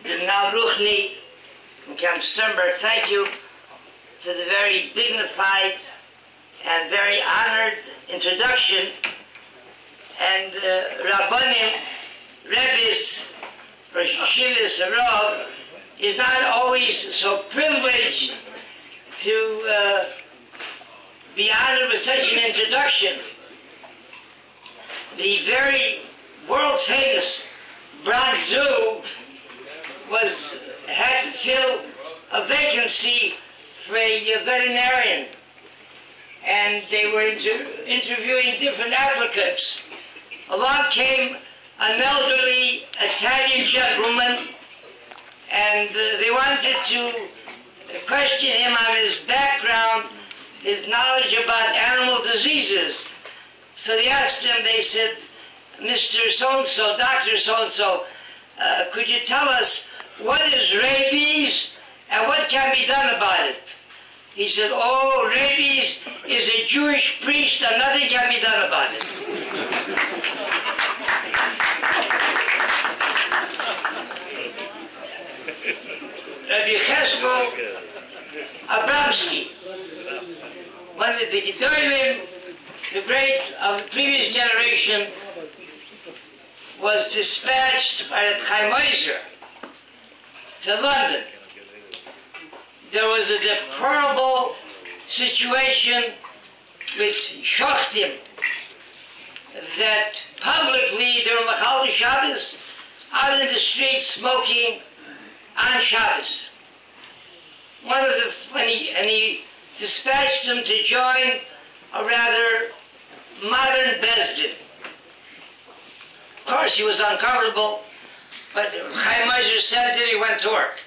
the Nal Ruchni in Camp Sternberg, thank you for the very dignified and very honored introduction. And Rabbanim, Rebbes, Rosh Yeshivas, and Rav is not always so privileged to be honored with such an introduction. The very world-famous Bronx Zoo had to fill a vacancy for a veterinarian, and they were interviewing different applicants. Along came an elderly Italian gentleman, and they wanted to question him on his background, his knowledge about animal diseases. So they asked him, they said, Mr. So-and-so, Dr. So-and-so, could you tell us what is rabies and what can be done about it? He said, oh, rabies is a Jewish priest and nothing can be done about it. Rabbi Cheskel Abramsky, one of the Gedolim, the great of the previous generation, was dispatched by the Chaim Ozer to London. There was a deplorable situation with Shochtim that publicly they were Machal Shabbos out in the streets smoking on Shabbos. When he dispatched them to join a rather modern Beis Din. Of course, he was uncomfortable, but Chaim Ozer sent it, he went to work.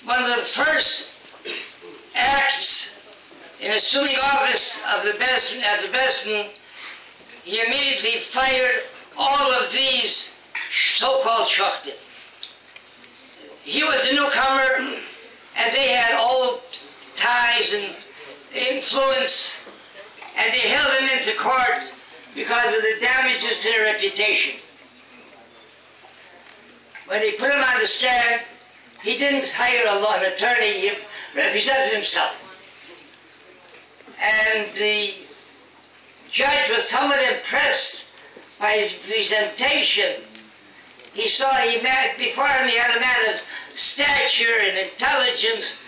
One of the first acts in assuming office of the Beis Din, he immediately fired all of these so-called Shochtim. He was a newcomer, and they had old ties and influence, and they held him into court because of the damages to their reputation. When they put him on the stand, he didn't hire an attorney, he represented himself. And the judge was somewhat impressed by his presentation. He saw before him he had a man of stature and intelligence,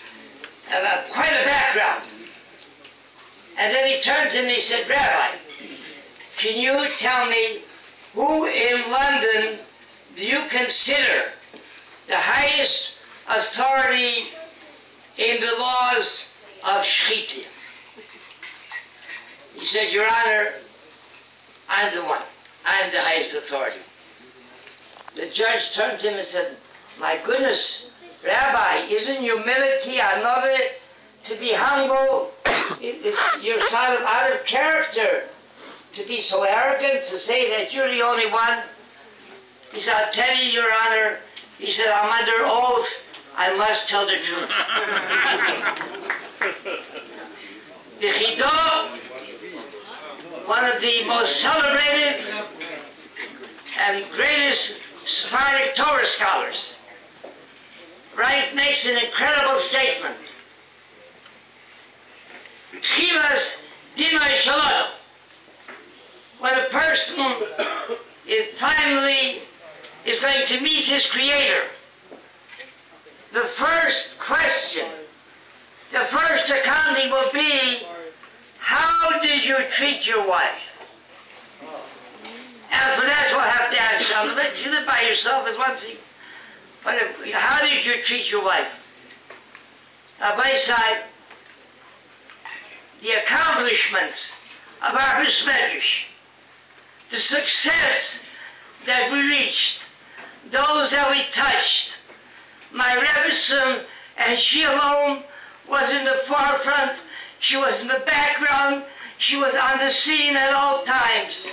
and quite a background. And then he turned to him and he said, Rabbi, can you tell me who in London do you consider the highest authority in the laws of Shechita? He said, Your Honor, I'm the one. I'm the highest authority. The judge turned to him and said, my goodness, Rabbi, isn't humility another to be humble? You're sort of out of character to be so arrogant, to say that you're the only one. He said, I'll tell you, Your Honor. He said, I'm under oath. I must tell the truth. The Chido, one of the most celebrated and greatest Sephardic Torah scholars, makes an incredible statement. Tchilas dinai shalom. When a person finally is going to meet his Creator, the first question, the first accounting will be, how did you treat your wife? And for that we'll have to answer. If you live by yourself is one thing, but how did you treat your wife? Bais, the accomplishments of our Medrash, the success that we reached, those that we touched. My Rebbetzin, and she alone was in the forefront, she was in the background, she was on the scene at all times.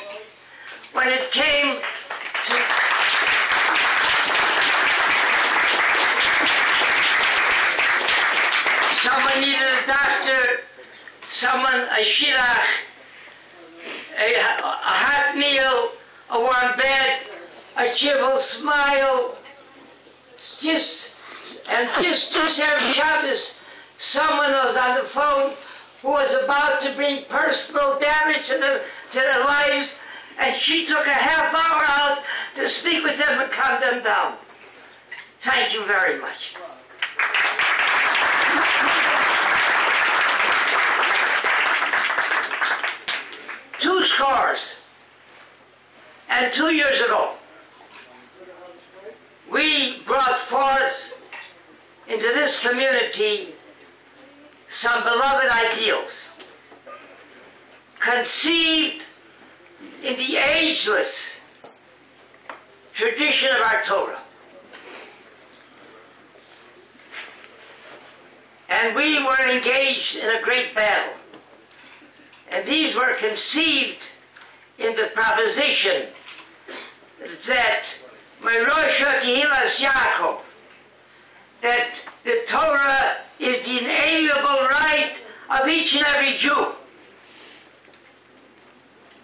When it came to someone needed a doctor, someone a shidduch, a hot meal, a warm bed, a cheerful smile, just to serve Shabbos, someone was on the phone who was about to bring personal damage to their lives, and she took a half hour out to speak with them and calm them down. Thank you very much. Two scores and 2 years ago, we brought forth into this community some beloved ideals, conceived in the ageless tradition of our Torah. And we were engaged in a great battle. And these were conceived in the proposition that Merosh Kehilas Yaakov, that the Torah is the inalienable right of each and every Jew.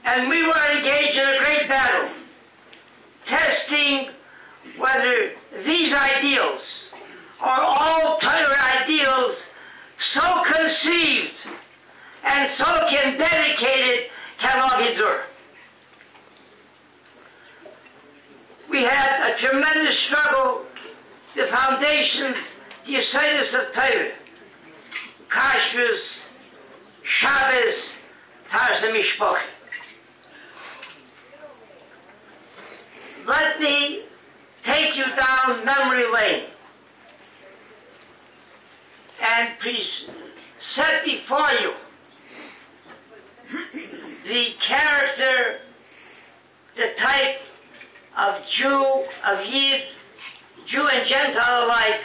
And we were engaged in a great battle, testing whether these ideals are all Torah ideals so conceived and so dedicated can all endure. We had a tremendous struggle, the foundations, the Yesodus of Torah, Kashrus, Shabbos, Taras Mishpoch. Let me take you down memory lane and set before you the character, the type of Jew, of Yid, Jew and Gentile alike,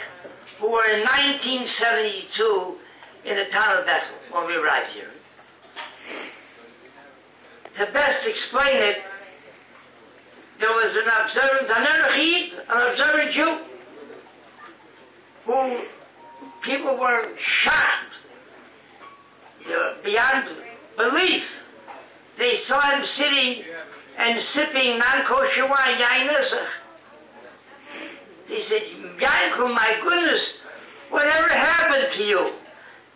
who were in 1972 in the town of Bethel when we arrived here. To best explain it, there was an observant, an observant Jew, who people were shocked beyond belief. They saw him sitting and sipping non-kosher wine, Yain Nesach. They said, Yainkel, my goodness, whatever happened to you?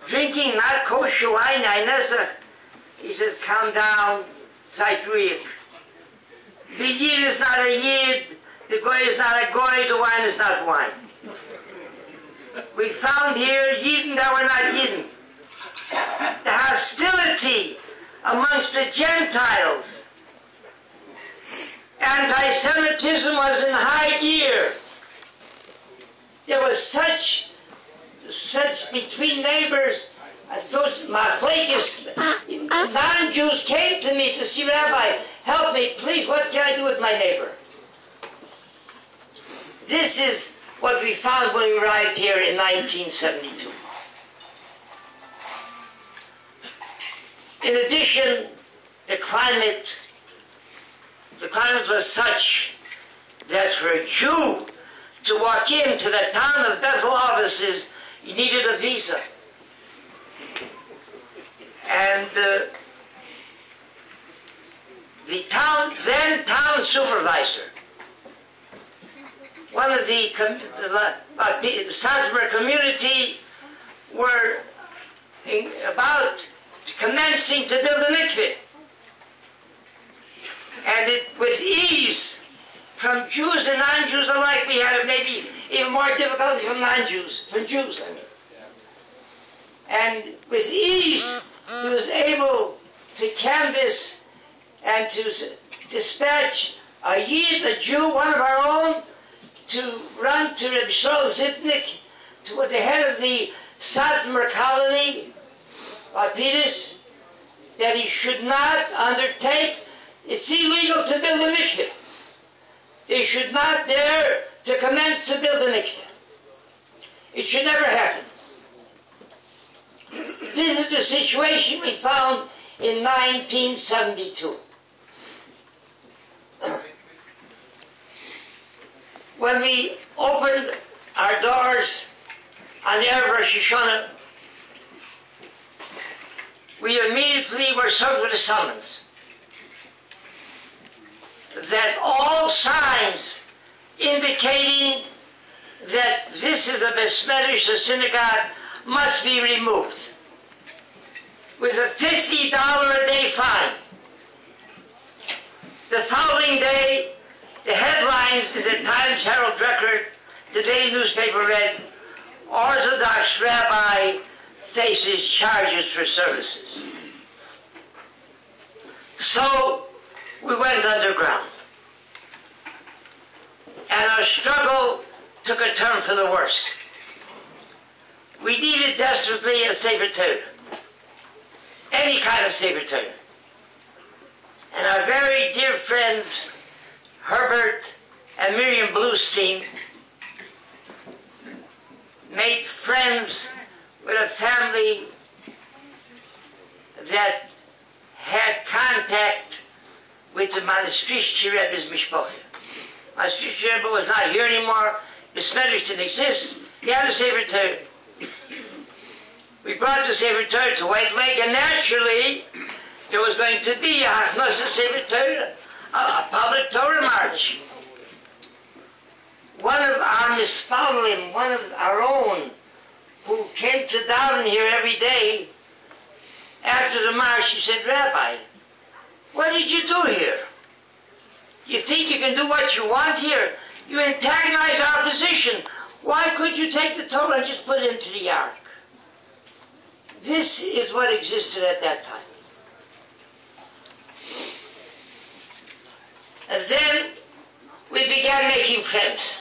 Drinking not kosher wine, Yain Nesach? He said, calm down, seid ruhig. The Yid is not a Yid, the Goy is not a Goy, the wine is not wine. We found here Yidden that were not Yidden. The hostility amongst the Gentiles. Anti-Semitism was in high gear. There was such between neighbors, such machlekes. Non-Jews came to me to see, Rabbi, help me, please, what can I do with my neighbor? This is what we found when we arrived here in 1972. In addition, the climate was such that for a Jew to walk into the town of Bethel offices, you needed a visa. And the then town supervisor, one of the Salzburg community were about commencing to build a mikveh. And with ease, from Jews and non-Jews alike, we had maybe even more difficulty from non-Jews, from Jews, I mean. And with ease, he was able to canvass and to dispatch a Yid, a Jew, one of our own, to run to Reb Shlomo Zipnik, to the head of the Satmar colony, Lapidus, that he should not undertake. It's illegal to build a mikveh. They should not dare to commence to build a mikveh. It should never happen. This is the situation we found in 1972. When we opened our doors on the Erev Rosh Hashanah, we immediately were served with a summons that all signs indicating that this is a Medrash, the synagogue must be removed with a $50 a day fine. The following day, the headlines in the Times Herald Record, the daily newspaper, read, Orthodox rabbi faces charges for services. So we went underground. And our struggle took a turn for the worse. We needed desperately a Sefer Torah. Any kind of Sefer Torah. And our very dear friends, Herbert and Miriam Bluestein, made friends with a family that had contact with the Maastricht Rebbe's mishpacha. Maastricht Rebbe was not here anymore. His Medrash didn't exist. He had a Sefer Torah. We brought the Sefer Torah to White Lake, and naturally, there was going to be a Hachnas Sefer Torah, a public Torah march. One of our mispalim, one of our own, who came to daven here every day, after the march, he said, Rabbi, what did you do here? You think you can do what you want here? You antagonize our position. Why could you take the Torah and just put it into the ark? This is what existed at that time. And then we began making friends.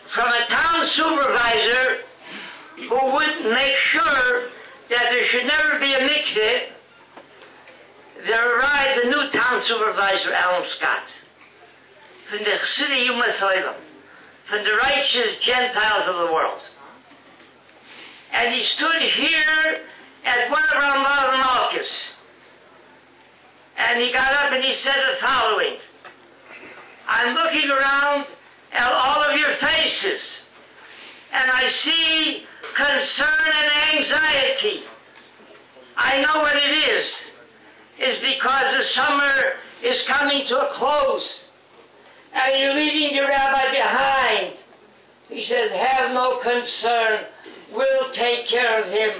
From a town supervisor who would make sure that there should never be a mikveh, there arrived a new town supervisor, Alan Scott, from the Chassidic Yumas Olam, from the righteous Gentiles of the world. And he stood here at one of our Melaveh Malkahs. And he got up and he said the following, I'm looking around at all of your faces, and I see concern and anxiety. I know what it is. It's because the summer is coming to a close, and you're leaving your rabbi behind. He says, have no concern. We'll take care of him.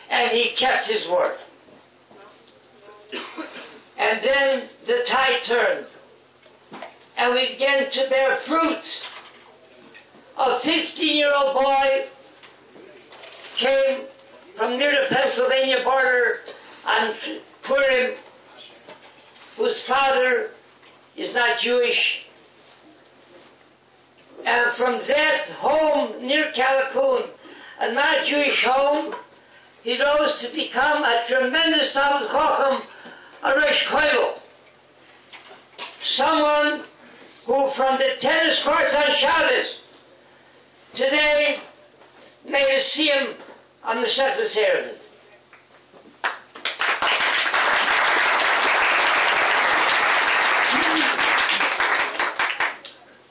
And he kept his word. And then the tide turned. And we began to bear fruit. A 15-year-old boy came from near the Pennsylvania border on Purim, whose father is not Jewish. And from that home near Callicoon, a not Jewish home, he rose to become a tremendous Talmud Chacham, a Rosh Kollel. Someone who from the tennis courts on Shabbos, today may see him on the Shechus Erevin.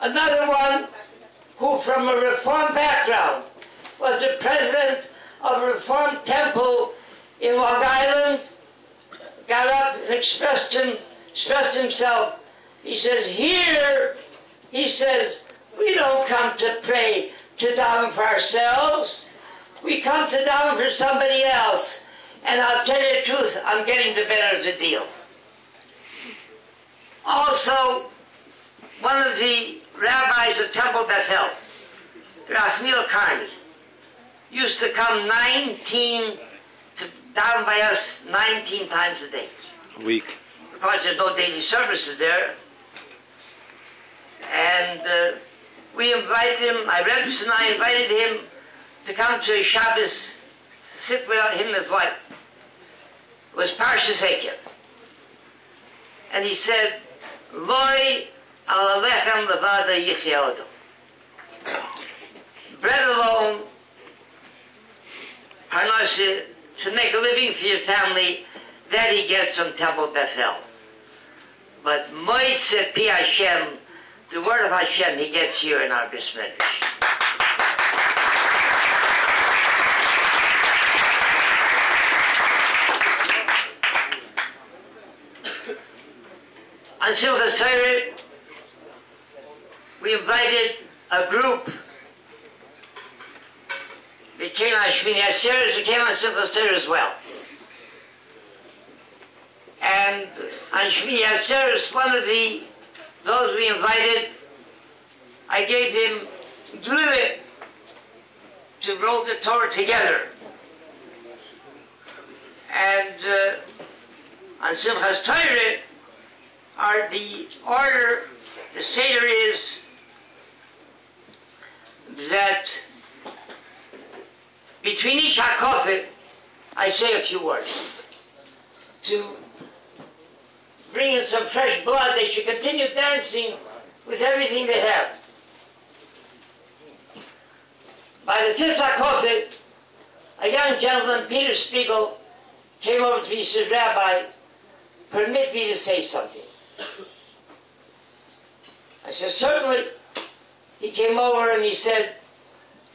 Another one who from a Reform background was the president of a Reform temple in Long Island, got up and expressed himself. He says, here, he says, we don't come to pray to daven for ourselves. We come to daven for somebody else. And I'll tell you the truth, I'm getting the better of the deal. Also, one of the rabbis of Temple Bethel, Rachmiel Karni, used to come down by us 19 times a day. A week. Of course, there's no daily services there. And we invited him, my Rebbe and I invited him to come to Shabbos, sit with him and his wife. It was Parshas Ekev. And he said, Loi al lechem levada yichya odom. Bread alone, parnashe, to make a living for your family, that he gets from Temple Bethel. But Moiseh Pi Hashem, the word of Hashem, he gets here in our Bais Medrash. On Simchas Torah, we we invited a group. They came on Shmini Atzeres, they came on Simchas Torah as well. And on Shmini Atzeres, one of those we invited, I gave him glue to roll the Torah together. And on Simchas Torah, the order, the Seder is that between each hakafet, I say a few words to bring in some fresh blood. They should continue dancing with everything they have. By the fifth hakafet, a young gentleman, Peter Spiegel, came over to me and said, "Rabbi, permit me to say something." I said, "Certainly." He came over and he said,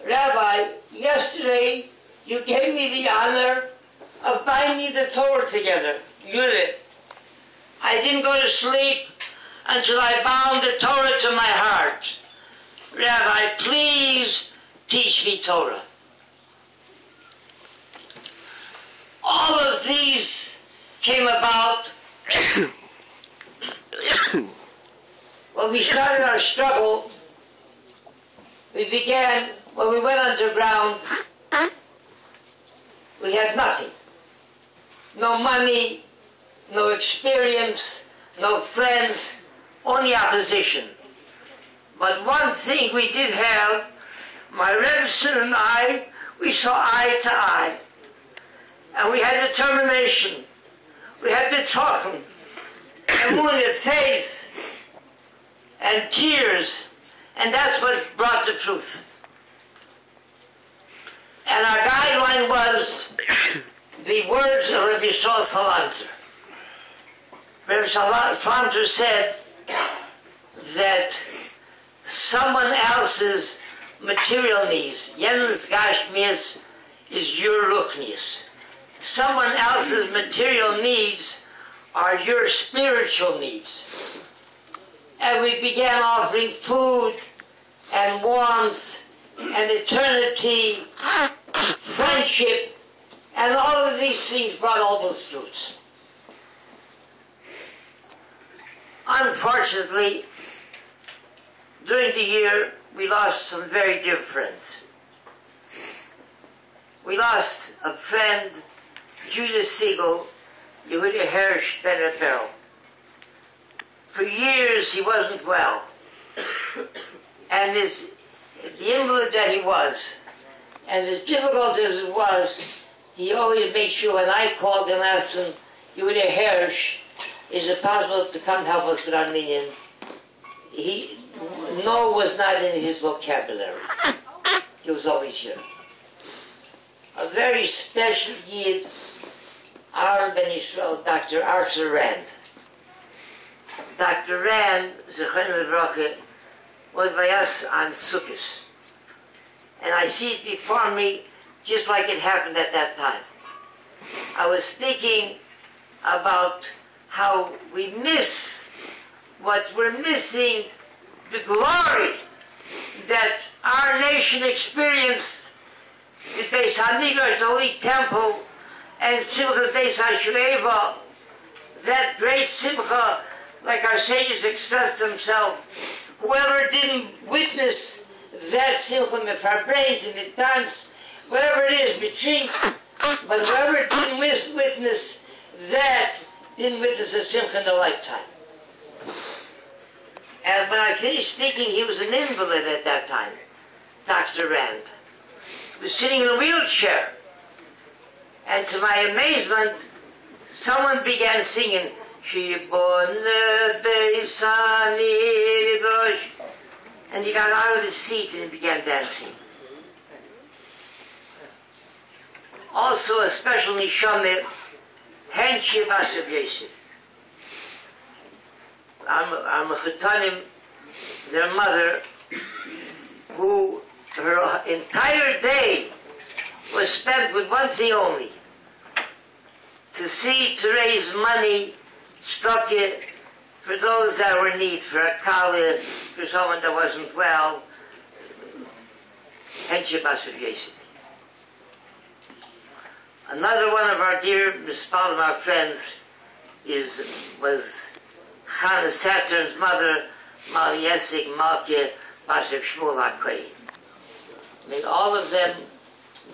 "Rabbi, yesterday you gave me the honor of binding the Torah together. You did. I didn't go to sleep until I bound the Torah to my heart. Rabbi, please teach me Torah." All of these came about when we started our struggle. We began, when we went underground, we had nothing. No money, no experience, no friends, only opposition. But one thing we did have, my Rebbetzin and I, we saw eye to eye. And we had determination. We had bitachon, emunah, faith, and tears. And that's what brought the truth. And our guideline was the words of Rabbi Salanter. Rabbi Salanter said that someone else's material needs, Yen's Gashmias, is your Ruchnias. Someone else's material needs are your spiritual needs. And we began offering food and warmth and eternity, friendship, and all of these things brought all those fruits. Unfortunately, during the year, we lost some very dear friends. We lost a friend, Judah Siegel, Yehuda Hirsch, Ben Apparel. For years, he wasn't well. And the invalid that he was, and as difficult as it was, he always made sure when I called him, asked him, Yehuda Hirsch, is it possible to come help us with Armenian? No was not in his vocabulary. He was always here. A very special Yid, Aaron Ben Yisrael, Dr. Arthur Rand. Dr. Rand, Zechron Levracha, was by us on Sukkot. And I see it before me just like it happened at that time. I was thinking about how we miss what we're missing, the glory that our nation experienced in Beis HaMikdash, the Holy Temple, and Simchas Beis HaShueva, that great Simcha, like our sages expressed themselves. Whoever didn't witness that Simcha with our brains and it dance, whatever it is between, but whoever didn't witness that didn't witness a Simcha in a lifetime. And when I finished speaking, he was an invalid at that time, Dr. Rand. He was sitting in a wheelchair. And to my amazement, someone began singing, Shibon Beis, and he got out of his seat and he began dancing. Also a special neshama, Henshi Basar Yosef. Our Mechutanim, their mother, who her entire day was spent with one thing only, to raise money, tzedakah, for those that were in need, for a kala, for someone that wasn't well. Another one of our dear Mispalim, our friends, was Chana Saturn's mother, Melaveh Malkah, Bais Shmuel HaKohen. May all of them,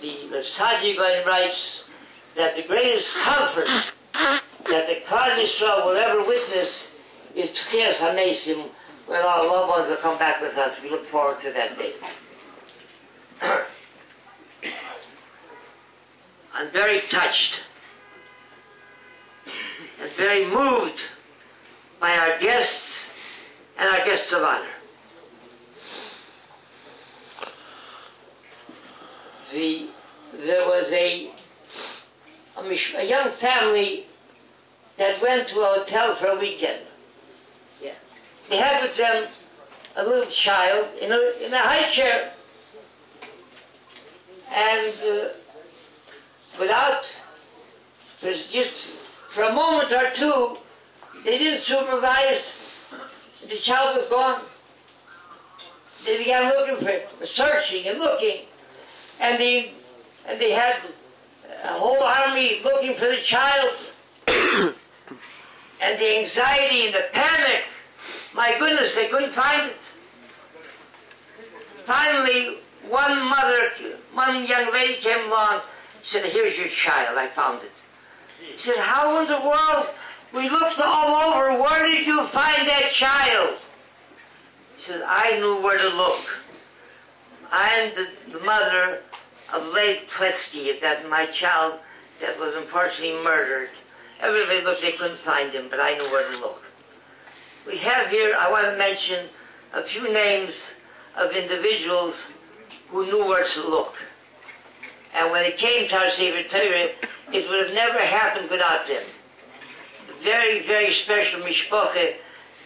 the Tzaddik writes that the greatest comfort that the Klal Yisrael will ever witness is Tchias HaMesim, when our loved ones will come back with us. We look forward to that day. I'm very touched and very moved by our guests and our guests of honor. There was a young family that went to a hotel for a weekend. Yeah. They had with them a little child in a high chair. And just for a moment or two, they didn't supervise. The child was gone. They began looking for it, searching and looking. And they had a whole army looking for the child. And the anxiety and the panic, my goodness, they couldn't find it. Finally, one young lady came along, said, "Here's your child, I found it." He said, "How in the world? We looked all over, where did you find that child?" He said, "I knew where to look. I'm the mother of late Pletsky, that my child that was unfortunately murdered. Everybody looked, they couldn't find him, but I knew where to look." We have here, I want to mention a few names of individuals who knew where to look. And when it came to our Sefer Torah, it would have never happened without them. A very, very special mishpacha,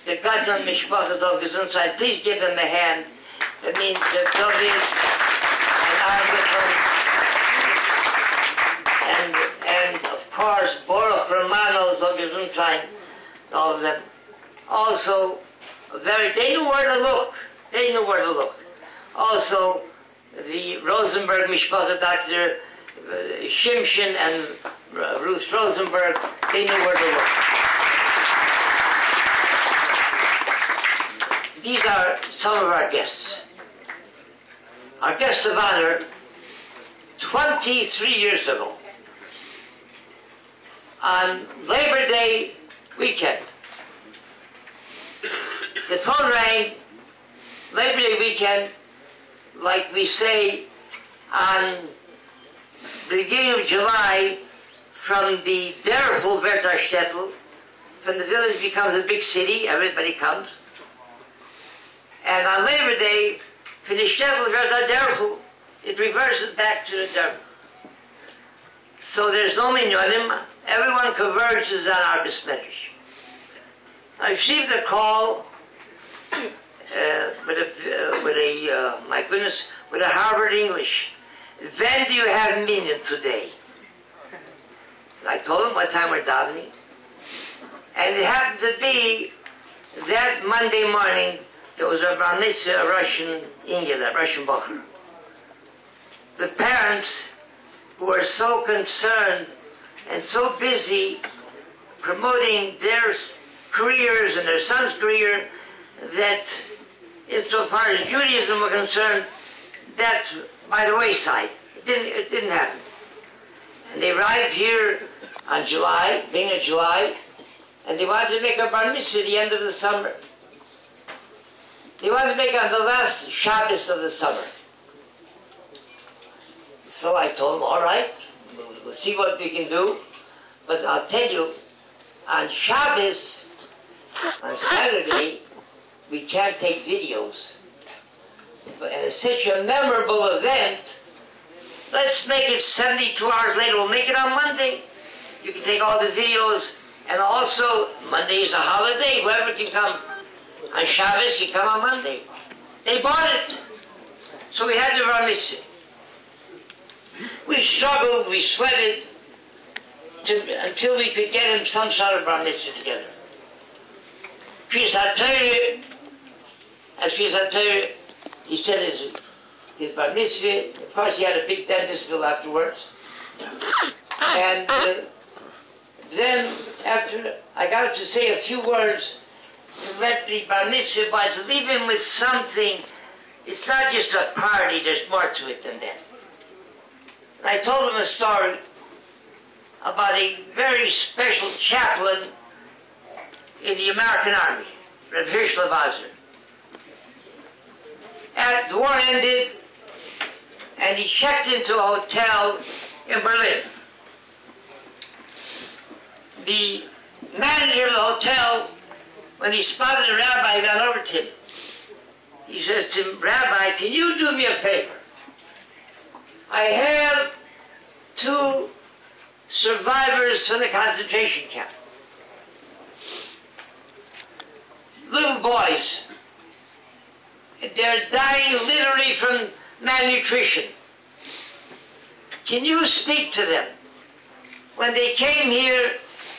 the Gadlan mishpachas of Gesundheit. Please give them a hand. That means that David and Arvichon, and of course, Baruch Romanos of Gesundheit, all of them. Also, they knew where to look. They knew where to look. Also, the Rosenberg Mishpacha, Dr. Shimshon and Ruth Rosenberg, they knew where to look. These are some of our guests. Our guests of honor, 23 years ago, on Labor Day weekend, the phone rang, Labor Day weekend, like we say on the beginning of July, from the Derfel Vertarshtetl, from the village becomes a big city, everybody comes. And on Labor Day, from the Shtetl Vertarderfel, it reverses back to the Derfel. So there's no minyanim, everyone converges on our Medrash. I received a call with a Harvard English. "When do you have minyan today?" I told him what time we're davening. And it happened to be that Monday morning, there was a bar mitzvah, a Russian Indian, a Russian bacher. The parents, who were so concerned and so busy promoting their careers and their son's career, that insofar as Judaism were concerned, that by the wayside. It didn't happen. And they arrived here on beginning of July, and they wanted to make a bar mitzvah at the end of the summer. They wanted to make it on the last Shabbos of the summer. So I told them, all right, we'll see what we can do, but I'll tell you, on Shabbos, on Saturday, we can't take videos. And it's such a memorable event, let's make it 72 hours later. We'll make it on Monday. You can take all the videos, and also, Monday is a holiday. Whoever can come on Shabbos, you come on Monday. They bought it. So we had to run this. We struggled, we sweated, until we could get him some sort of bar mitzvah together. Kriyas HaTorah, as Kriyas HaTorah, he said his bar mitzvah. Of course, he had a big dentist bill afterwards. And then, after I got up to say a few words to let the bar mitzvah, but to leave him with something. It's not just a party, there's more to it than that. And I told him a story about a very special chaplain in the American Army, Rabbi Fishbain. And the war ended, and he checked into a hotel in Berlin. The manager of the hotel, when he spotted a rabbi, ran over to him. He says to him, Rabbi, can you do me a favor? I have 2 survivors from the concentration camp. Little boys. They're dying literally from malnutrition. Can you speak to them? When they came here,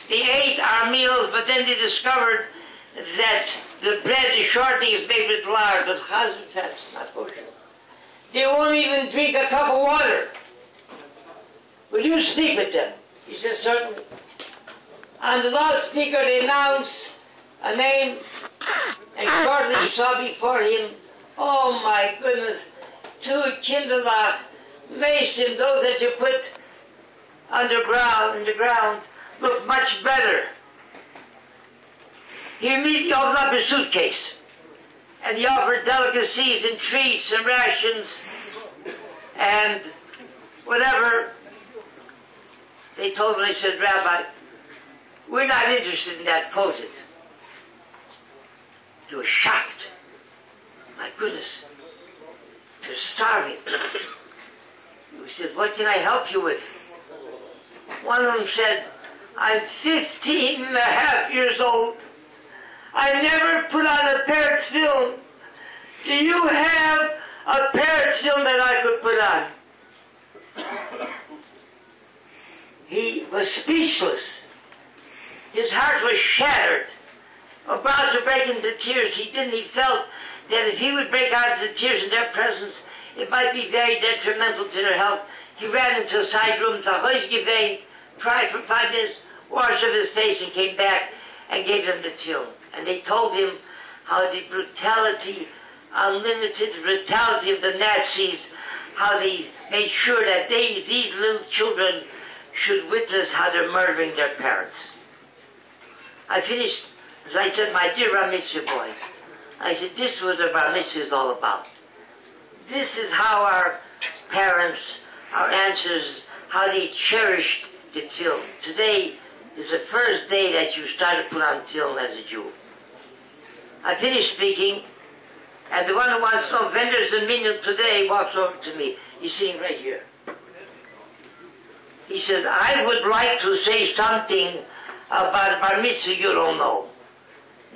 they ate our meals, but then they discovered that the bread, the shortening is made with lard, but chazut, that's not kosher. They won't even drink a cup of water. Will you speak with them? He says, certainly. On the loudspeaker, they announced a name, and shortly he saw before him, oh my goodness, 2 kinderlach, mason, those that you put underground, in the ground, look much better. He immediately opened up his suitcase, and he offered delicacies and treats and rations and whatever. They told him, they said, Rabbi, we're not interested in that, close it. He was shocked. My goodness, they're starving. He said, what can I help you with? One of them said, I'm 15 and a half years old. I never put on a Peretz film. Do you have a Peretz film that I could put on? He was speechless. His heart was shattered. About to break into tears. He felt that if he would break out into tears in their presence, it might be very detrimental to their health. He ran into a side room, cried for 5 minutes, washed off his face, and came back and gave them the tefillin. And they told him how the brutality, unlimited brutality of the Nazis, how they made sure that these little children should witness how they're murdering their parents. I finished, as I said, my dear Bar Mitzvah boy, I said, this is what the Bar Mitzvah is all about. This is how our parents, our ancestors, how they cherished the tefillin. Today is the first day that you start to put on tefillin as a Jew. I finished speaking, and the one who wants to know when there's a minyan today walks over to me. He's sitting right here. He says, I would like to say something about Bar Mitzvah you don't know.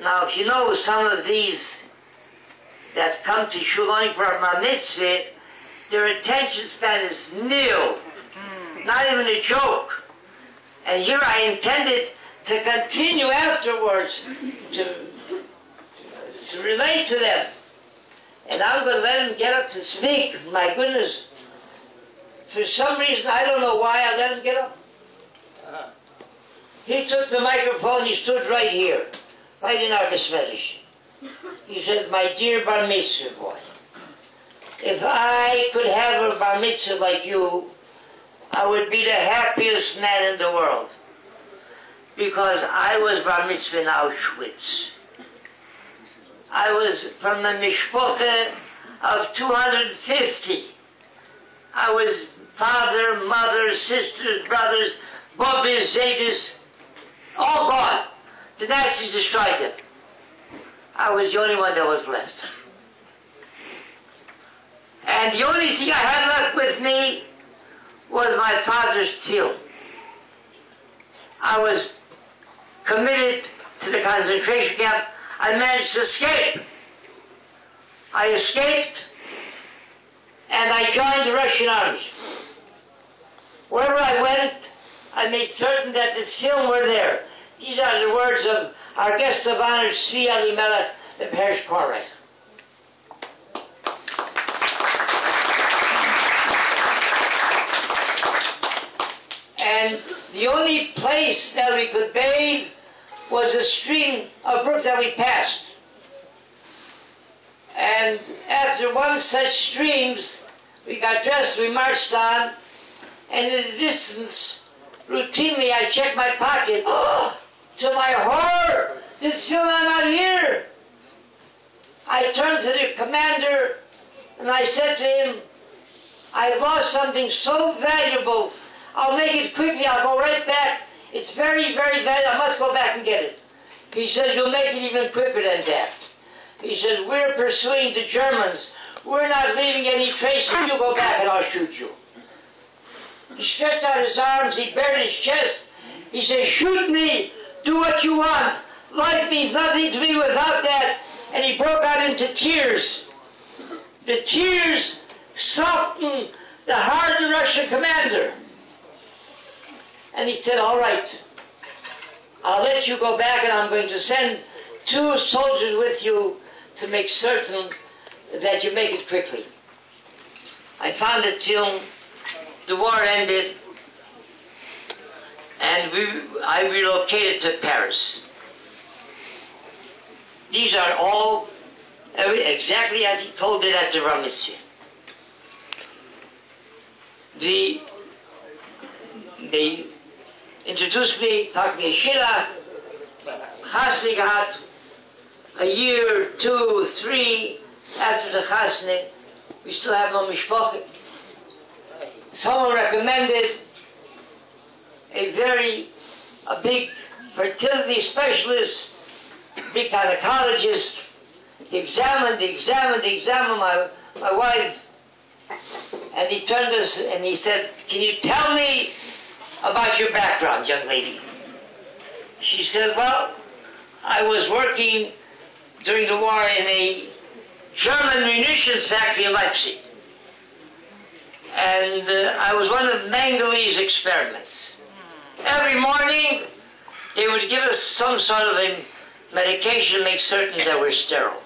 Now, if you know some of these that come to shul only for Bar Mitzvah, their attention span is nil. Not even a joke. And here I intended to continue afterwards to relate to them. And I'm going to let him get up to speak. My goodness. For some reason, I don't know why, I let him get up. He took the microphone, he stood right here, right in our Medrash. He said, my dear Bar Mitzvah boy, if I could have a Bar Mitzvah like you, I would be the happiest man in the world. Because I was Bar Mitzvah in Auschwitz. I was from the mishpocha of 250. I was father, mother, sisters, brothers, Bobbies, Zetas, all gone. The Nazis destroyed them. I was the only one that was left. And the only thing I had left with me was my father's tefillin. I was committed to the concentration camp. I managed to escape. I escaped, and I joined the Russian army. Wherever I went, I made certain that the tefillin were there. These are the words of our guest of honor, Tzvi Elimelech, the Parish Korech. And the only place that we could bathe was a stream, a brook that we passed. And after one such streams, we got dressed, we marched on, and in the distance, routinely I checked my pocket. Oh, to my horror, this film I'm not here. I turned to the commander and I said to him, I lost something so valuable. I'll make it quickly, I'll go right back. It's very, very valuable, I must go back and get it. He says, you'll make it even quicker than that. He says, we're pursuing the Germans. We're not leaving any traces. You go back and I'll shoot you. He stretched out his arms, he bared his chest. He said, shoot me, do what you want. Life means nothing to me without that. And he broke out into tears. The tears softened the hardened Russian commander. And he said, all right, I'll let you go back and I'm going to send 2 soldiers with you to make certain that you make it quickly. I found it till the war ended and I relocated to Paris. These are all exactly as he told it at the Bar Mitzvah. They introduced me, taught me a shidduch, chasni gehabt, a year, 2, 3 after the chasni. We still have no mishpachah. Someone recommended a big fertility specialist, big gynecologist. He examined my wife, and he turned us and he said, can you tell me about your background, young lady? She said, well, I was working during the war in a German munitions factory in Leipzig. And I was one of Mengel's experiments. Every morning, they would give us some sort of a medication to make certain that we're sterile.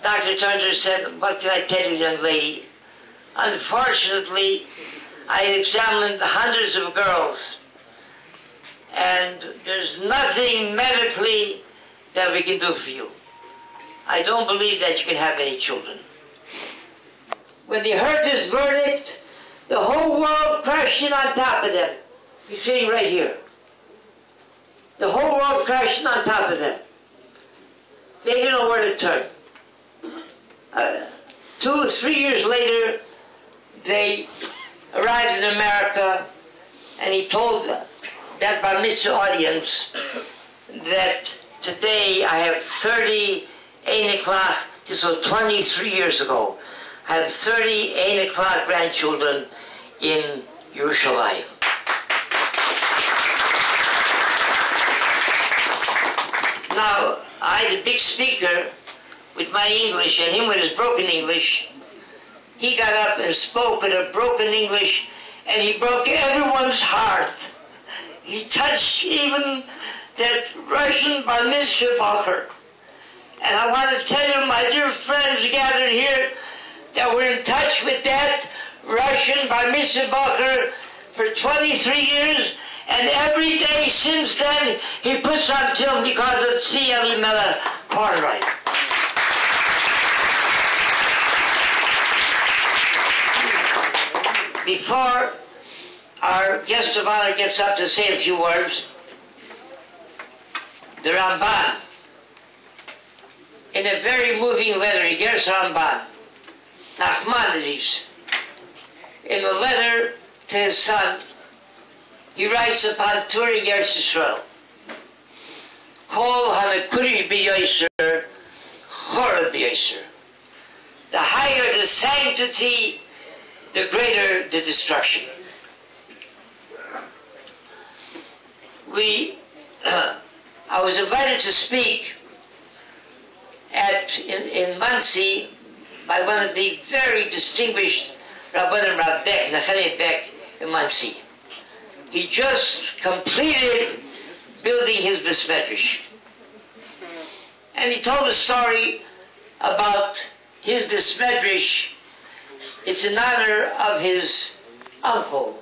Dr. Turner said, what can I tell you, young lady? Unfortunately, I examined hundreds of girls, and there's nothing medically that we can do for you. I don't believe that you can have any children. When they heard this verdict, the whole world crashed in on top of them. He's sitting right here. The whole world crashed in on top of them. They didn't know where to turn. 2 or 3 years later, they arrived in America, and he told that Bar Mitzvah audience that today I have 30 Ein Klach. This was 23 years ago. I have 30 Ein Klach grandchildren in Yerushalayim. Now, I had a big speaker with my English, and him with his broken English. He got up and spoke with a broken English, and he broke everyone's heart. He touched even that Russian Bar Mitzvah bacher. And I want to tell you, my dear friends gathered here, that we're in touch with that Russian Bar Mitzvah bacher for 23 years, and every day since then, he puts on film because of Tzvi Elimelech Korech. Before our guest of honor gets up to say a few words, the Ramban, in a very moving letter, he gets Ramban, Nachmanides, in a letter to his son, he writes upon touring Eretz Yisrael, Kol hanekurish b'yoser, chora b'yoser. The higher the sanctity, the greater the destruction. I was invited to speak in Monsey by one of the very distinguished Rabbanim, Rav Beck, Nachani Beck in Monsey. He just completed building his Beis Medrash. And he told a story about his Beis Medrash. It's in honor of his uncle,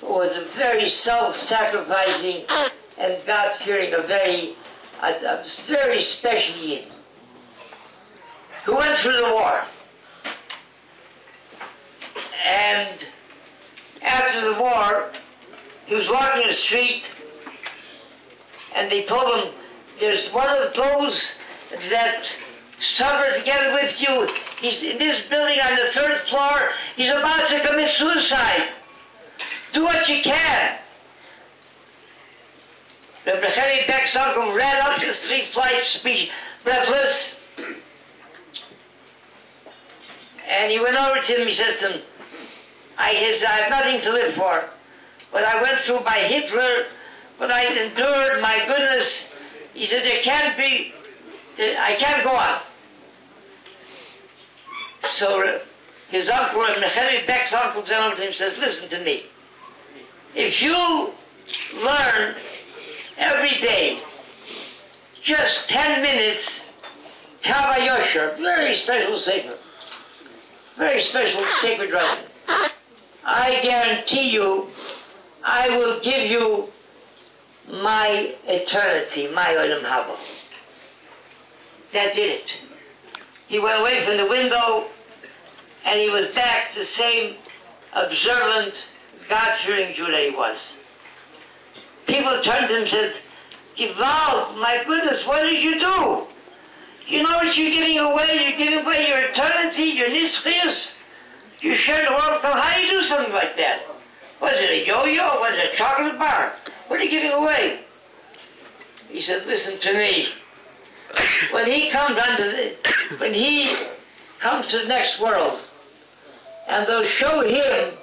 who was a very self-sacrificing and God-fearing, a very special Yid, who went through the war. And after the war, he was walking in the street, and they told him, there's one of those that suffered together with you. He's in this building on the 3rd floor. He's about to commit suicide. Do what you can. Rabbi Beck's uncle ran up the 3 flights, breathless. And he went over to him, he says to him, I have nothing to live for. What I went through by Hitler, what I endured, my goodness. He said, I can't go on. So his uncle, Rabbi Beck's uncle, went over to him and says, listen to me. If you learn every day just 10 minutes Kava Yosher, very special sacred writing, I guarantee you, I will give you my eternity, my Olam Haba. That did it. He went away from the window, and he was back the same observant, God-fearing Jew that he was. People turned to him and said, Gival, my goodness, what did you do? You know what you're giving away? You're giving away your eternity, your nitzchias. You share the world. How do you do something like that? Was it a yo-yo? Was it a chocolate bar? What are you giving away? He said, listen to me. When he comes to the next world, and they'll show him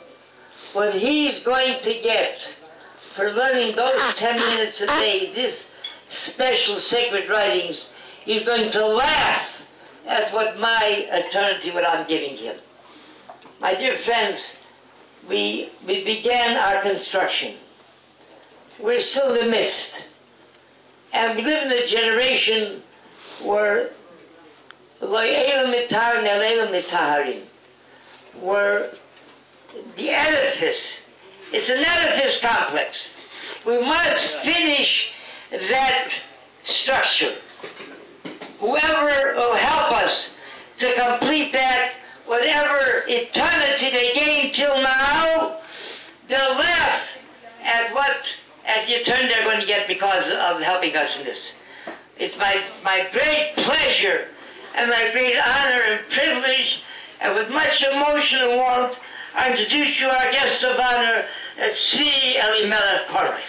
what he's going to get for learning those 10 minutes a day, this special sacred writings, he's going to laugh at what my eternity, what I'm giving him. My dear friends, we began our construction. We're still in the midst. And we live in a generation where where the edifice, it's an edifice complex. We must finish that structure. Whoever will help us to complete that, whatever eternity they gain till now, they'll laugh at the return they're going to get because of helping us in this. It's my great pleasure and my great honor and privilege, and with much emotion and warmth, I introduce you our guest of honor, Tzvi Melaveh Malkah.